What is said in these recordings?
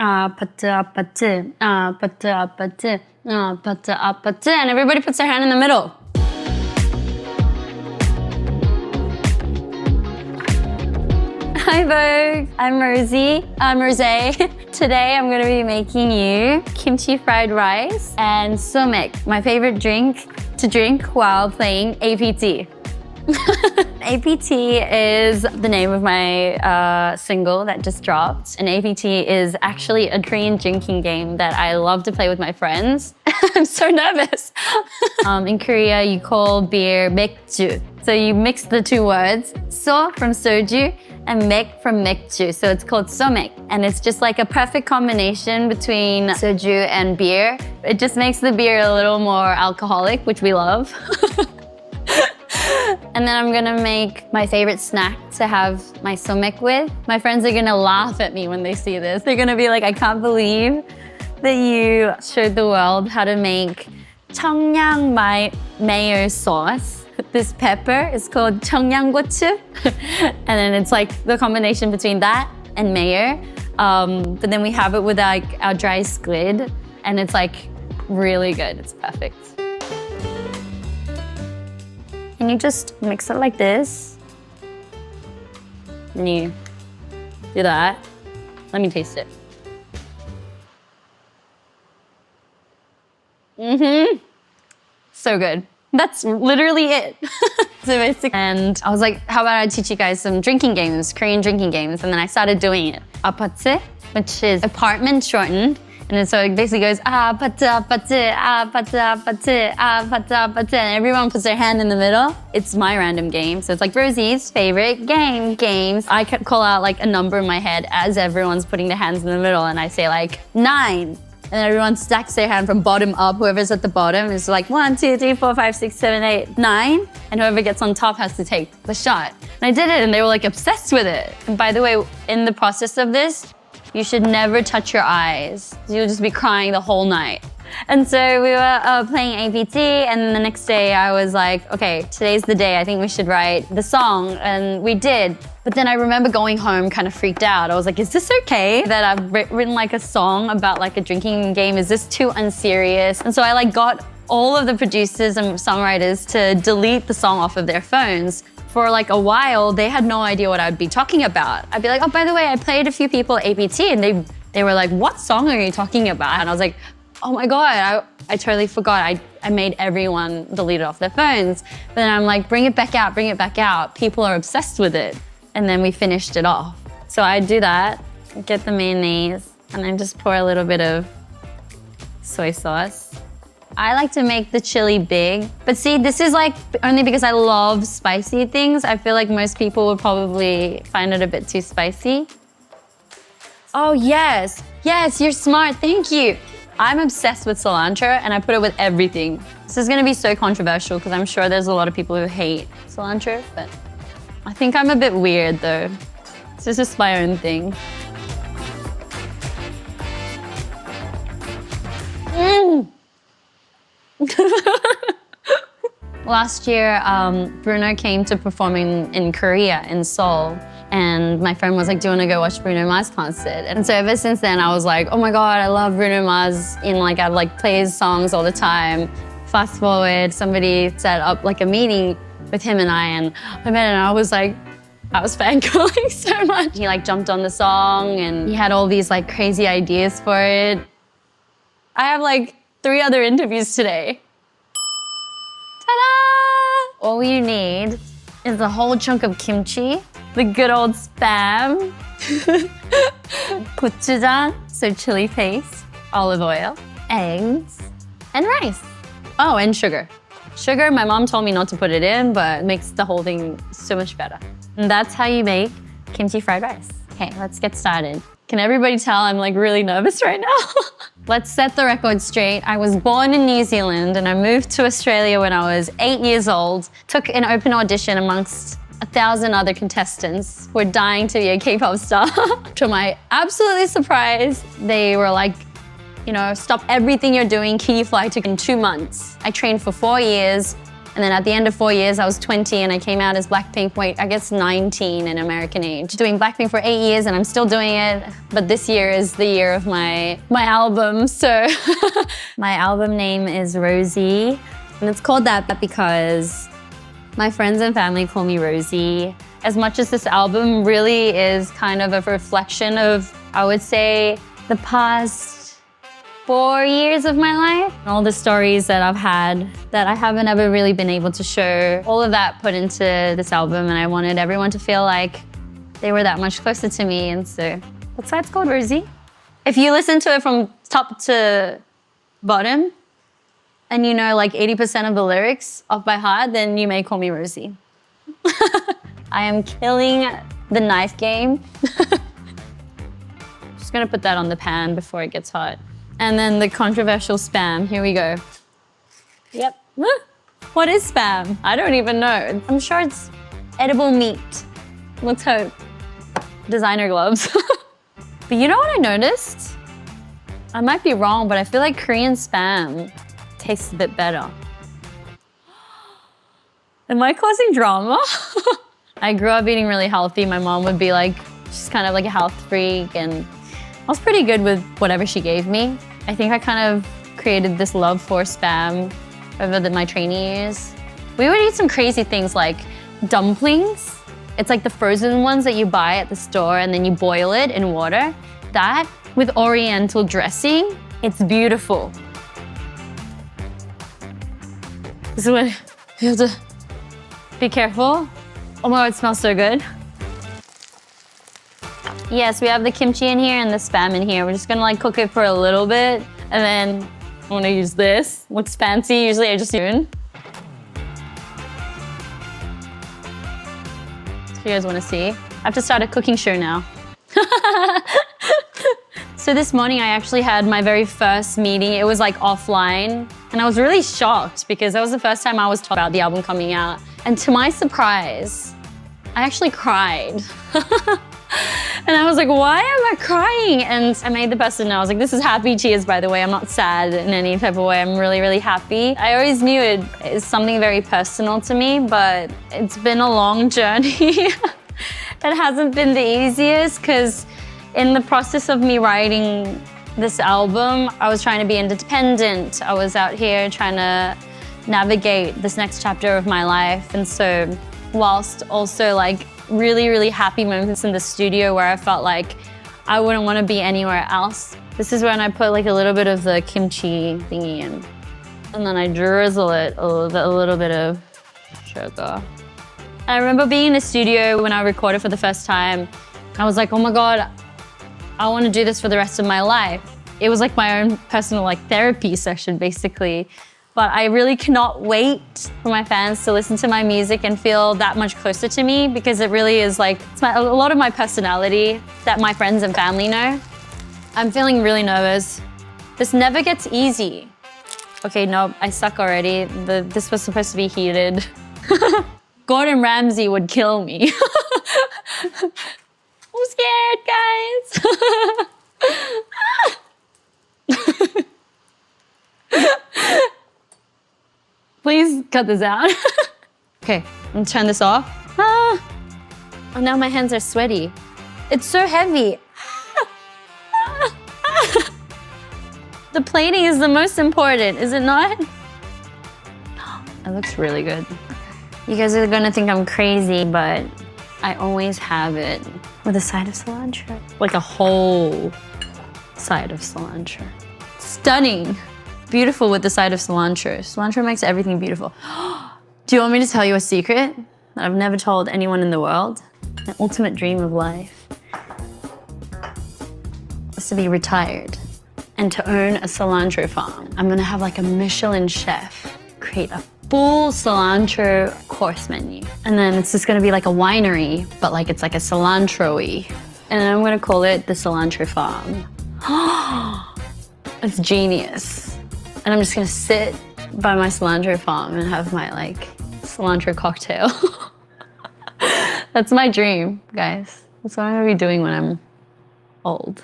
아파트, 아파트. And everybody puts their hand in the middle. Hi Vogue, I'm Rosé. Today I'm going to be making you kimchi fried rice and somek, my favorite drink to drink while playing APT. APT is the name of my single that just dropped. And APT is actually a Korean drinking game that I love to play with my friends. I'm so nervous. In Korea, you call beer 맥주. So you mix the two words, so from soju and mek from 맥주. So it's called somek. And it's just like a perfect combination between soju and beer. It just makes the beer a little more alcoholic, which we love. And then I'm gonna make my favorite snack to have my somek with. My friends are gonna laugh at me when they see this. They're gonna be like, I can't believe that you showed the world how to make 청양 mayo sauce. This pepper is called 청양고추. And then it's like the combination between that and mayo. But then we have it with our dry squid. And it's like really good, it's perfect. And you just mix it like this. And you do that. Let me taste it. So good. That's literally it. So basically, and I was like, how about I teach you guys some drinking games, Korean drinking games? And then I started doing it. 아파트, which is apartment shortened. And then so it basically goes, 아파트, 아파트, 아파트, 아파트, 아파트, 아파트. And everyone puts their hand in the middle. It's my random game. So it's like Rosie's favorite games. I could call out like a number in my head as everyone's putting their hands in the middle. And I say like 9. And everyone stacks their hand from bottom up. Whoever's at the bottom is like 1, 2, 3, 4, 5, 6, 7, 8, 9. And whoever gets on top has to take the shot. And I did it and they were like obsessed with it. And by the way, in the process of this, you should never touch your eyes. You'll just be crying the whole night. And so we were playing APT, and the next day I was like, okay, today's the day. I think we should write the song, and we did. But then I remember going home kind of freaked out. I was like, is this okay that I've written like a song about like a drinking game? Is this too unserious? And so I like got all of the producers and songwriters to delete the song off of their phones. For like a while, they had no idea what I'd be talking about. I'd be like, oh, by the way, I played a few people APT, and they were like, what song are you talking about? And I was like, oh my God, I totally forgot. I made everyone delete it off their phones. But then I'm like, bring it back out, bring it back out. People are obsessed with it. And then we finished it off. So I do that, get the mayonnaise, and then just pour a little bit of soy sauce. I like to make the chili big. But see, this is like only because I love spicy things. I feel like most people would probably find it a bit too spicy. Oh yes, yes, you're smart, thank you. I'm obsessed with cilantro and I put it with everything. This is gonna be so controversial because I'm sure there's a lot of people who hate cilantro, but I think I'm a bit weird though. This is just my own thing. Last year, Bruno came to perform in Korea, in Seoul. And my friend was like, do you want to go watch Bruno Mars concert? And so ever since then, I was like, oh my God, I love Bruno Mars. I like play his songs all the time. Fast forward, somebody set up like a meeting with him and I met and I was like, I was fangirling so much. He like jumped on the song and he had all these like crazy ideas for it. I have like 3 other interviews today. Ta-da! All you need is a whole chunk of kimchi, the good old spam, gochujang, so chili paste, olive oil, eggs, and rice. Oh, and sugar. Sugar, my mom told me not to put it in, but it makes the whole thing so much better. And that's how you make kimchi fried rice. Okay, let's get started. Can everybody tell I'm like really nervous right now? Let's set the record straight. I was born in New Zealand and I moved to Australia when I was 8 years old. Took an open audition amongst 1,000 other contestants who were dying to be a K-pop star. To my absolutely surprise, they were like, you know, stop everything you're doing, can you fly to in 2 months? I trained for 4 years, And then at the end of 4 years, I was 20 and I came out as Blackpink, wait, I guess 19 in American age. Doing Blackpink for 8 years and I'm still doing it. But this year is the year of my album, so. My album name is Rosé. And it's called that because my friends and family call me Rosie. As much as this album really is kind of a reflection of, I would say, the past 4 years of my life. All the stories that I've had that I haven't ever really been able to show. All of that put into this album, and I wanted everyone to feel like they were that much closer to me, and so that's why it's called Rosie. If you listen to it from top to bottom, and you know like 80% of the lyrics off by heart, then you may call me Rosie. I am killing the knife game. Just gonna put that on the pan before it gets hot. And then the controversial spam, here we go. Yep. What is spam? I don't even know. I'm sure it's edible meat. Let's hope. Designer gloves. But you know what I noticed? I might be wrong, but I feel like Korean spam tastes a bit better. Am I causing drama? I grew up eating really healthy. My mom would be like, she's kind of like a health freak, and I was pretty good with whatever she gave me. I think I kind of created this love for spam over my trainee years. We would eat some crazy things like dumplings. It's like the frozen ones that you buy at the store and then you boil it in water. That with oriental dressing, it's beautiful. This is what you have to be careful. Oh my God, it smells so good. Yes, we have the kimchi in here and the spam in here. We're just gonna like cook it for a little bit, and then I'm gonna use this. Looks fancy, usually I just spoon. So you guys wanna see? I have to start a cooking show now. So this morning I actually had my very first meeting. It was like offline, and I was really shocked because that was the first time I was told about the album coming out. And to my surprise, I actually cried. And I was like, why am I crying? And I made the person know, I was like, this is happy tears, by the way. I'm not sad in any type of way. I'm really, really happy. I always knew it is something very personal to me, but it's been a long journey. It hasn't been the easiest because in the process of me writing this album, I was trying to be independent. I was out here trying to navigate this next chapter of my life. And so whilst also like really, really happy moments in the studio where I felt like I wouldn't want to be anywhere else. This is when I put like a little bit of the kimchi thingy in. And then I drizzle it a little bit of sugar. I remember being in the studio when I recorded for the first time. I was like, oh my God, I want to do this for the rest of my life. It was like my own personal like therapy session basically. But I really cannot wait for my fans to listen to my music and feel that much closer to me, because it really is like, it's a lot of my personality that my friends and family know. I'm feeling really nervous. This never gets easy. Okay, no, I suck already. This was supposed to be heated. Gordon Ramsay would kill me. I'm scared, guys. Please cut this out. Okay, I'm gonna turn this off. Oh, now my hands are sweaty. It's so heavy. The plating is the most important, is it not? It looks really good. You guys are gonna think I'm crazy, but I always have it with a side of cilantro. Like a whole side of cilantro. Stunning. Beautiful with the side of cilantro. Cilantro makes everything beautiful. Do you want me to tell you a secret that I've never told anyone in the world? My ultimate dream of life is to be retired and to own a cilantro farm. I'm gonna have like a Michelin chef create a full cilantro course menu. And then it's just gonna be like a winery, but like it's like a cilantro-y. And I'm gonna call it the Cilantro Farm. It's genius. And I'm just gonna sit by my cilantro farm and have my like cilantro cocktail. That's my dream, guys. That's what I'm gonna be doing when I'm old.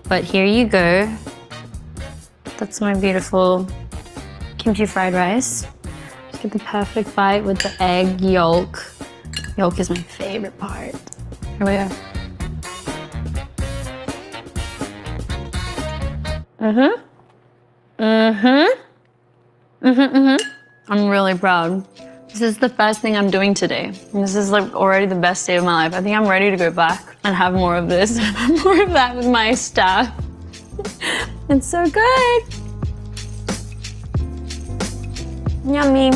But here you go. That's my beautiful kimchi fried rice. Just Get the perfect bite with the egg yolk. Yolk is my favorite part. Here we go. I'm really proud. This is the first thing I'm doing today. This is like already the best day of my life. I think I'm ready to go back and have more of this and more of that with my staff. It's so good. Yummy.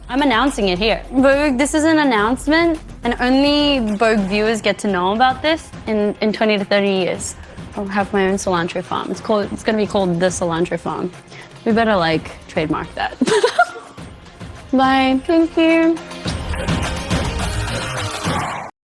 I'm announcing it here. Vogue, this is an announcement, and only Vogue viewers get to know about this in 20 to 30 years. I'll have my own cilantro farm. It's gonna be called the Cilantro Farm. We better like trademark that. Bye, thank you.